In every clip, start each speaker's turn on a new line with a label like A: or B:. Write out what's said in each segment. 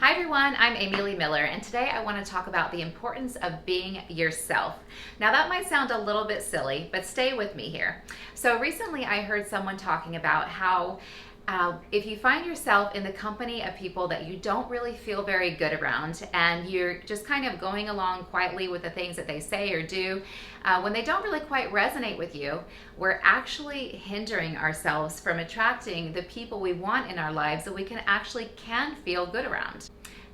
A: Hi everyone, I'm Amy Lee Miller, and today I want to talk about the importance of being yourself. Now that might sound a little bit silly, but stay with me here. So recently I heard someone talking about how if you find yourself in the company of people that you don't really feel very good around and you're just kind of going along quietly with the things that they say or do, when they don't really quite resonate with you, we're actually hindering ourselves from attracting the people we want in our lives that we can feel good around.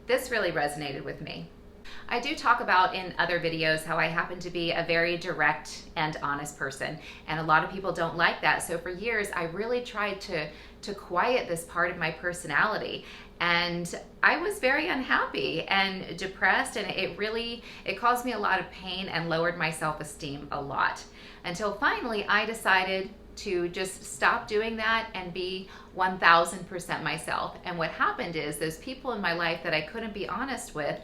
A: This really resonated with me. I do talk about in other videos how I happen to be a very direct and honest person, and a lot of people don't like that. So for years I really tried to quiet this part of my personality, and I was very unhappy and depressed, and it caused me a lot of pain and lowered my self-esteem a lot, until finally I decided to just stop doing that and be 1000% myself. And what happened is those people in my life that I couldn't be honest with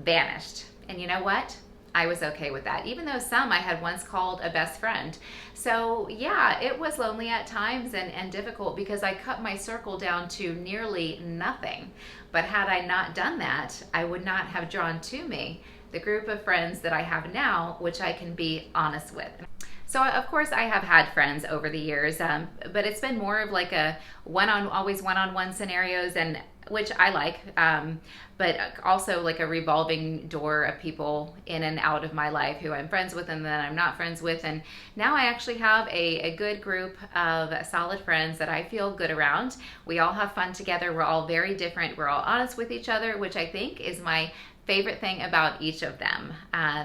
A: vanished. And you know what? I was okay with that, even though some I had once called a best friend. So yeah, it was lonely at times and difficult because I cut my circle down to nearly nothing. But had I not done that, I would not have drawn to me the group of friends that I have now, which I can be honest with. So of course I have had friends over the years, but it's been more of like a always one-on-one scenarios, and which I like, but also like a revolving door of people in and out of my life who I'm friends with and then I'm not friends with. And now I actually have a good group of solid friends that I feel good around. We all have fun together. We're all very different. We're all honest with each other, which I think is my favorite thing about each of them.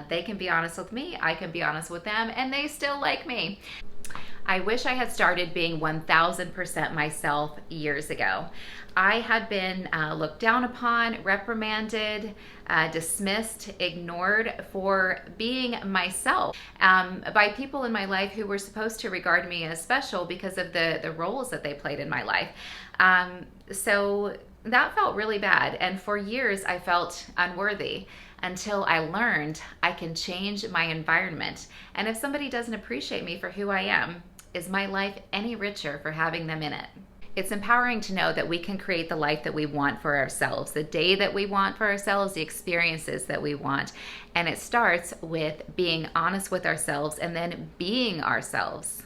A: They can be honest with me, I can be honest with them, and they still like me. I wish I had started being 1000% myself years ago. I had been looked down upon, reprimanded, dismissed, ignored for being myself by people in my life who were supposed to regard me as special because of the roles that they played in my life. So that felt really bad, and for years I felt unworthy until I learned I can change my environment. And if somebody doesn't appreciate me for who I am, is my life any richer for having them in it? It's empowering to know that we can create the life that we want for ourselves, the day that we want for ourselves, the experiences that we want. And it starts with being honest with ourselves and then being ourselves.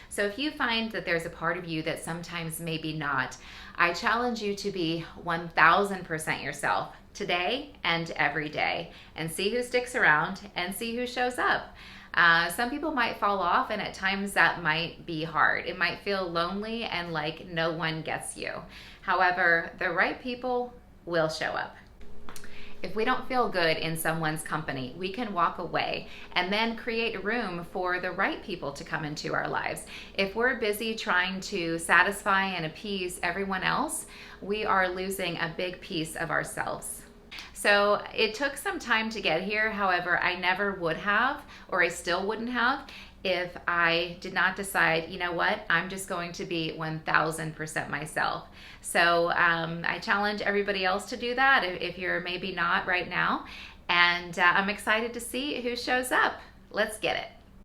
A: So if you find that there's a part of you that sometimes maybe not, I challenge you to be 1000% yourself today and every day, and see who sticks around and see who shows up. Some people might fall off, and at times that might be hard. It might feel lonely and like no one gets you. However, the right people will show up. If we don't feel good in someone's company, we can walk away and then create room for the right people to come into our lives. If we're busy trying to satisfy and appease everyone else, we are losing a big piece of ourselves. So it took some time to get here. However, I never would have, or I still wouldn't have, if I did not decide, you know what, I'm just going to be 1000% myself. So I challenge everybody else to do that if you're maybe not right now. And I'm excited to see who shows up. Let's get it.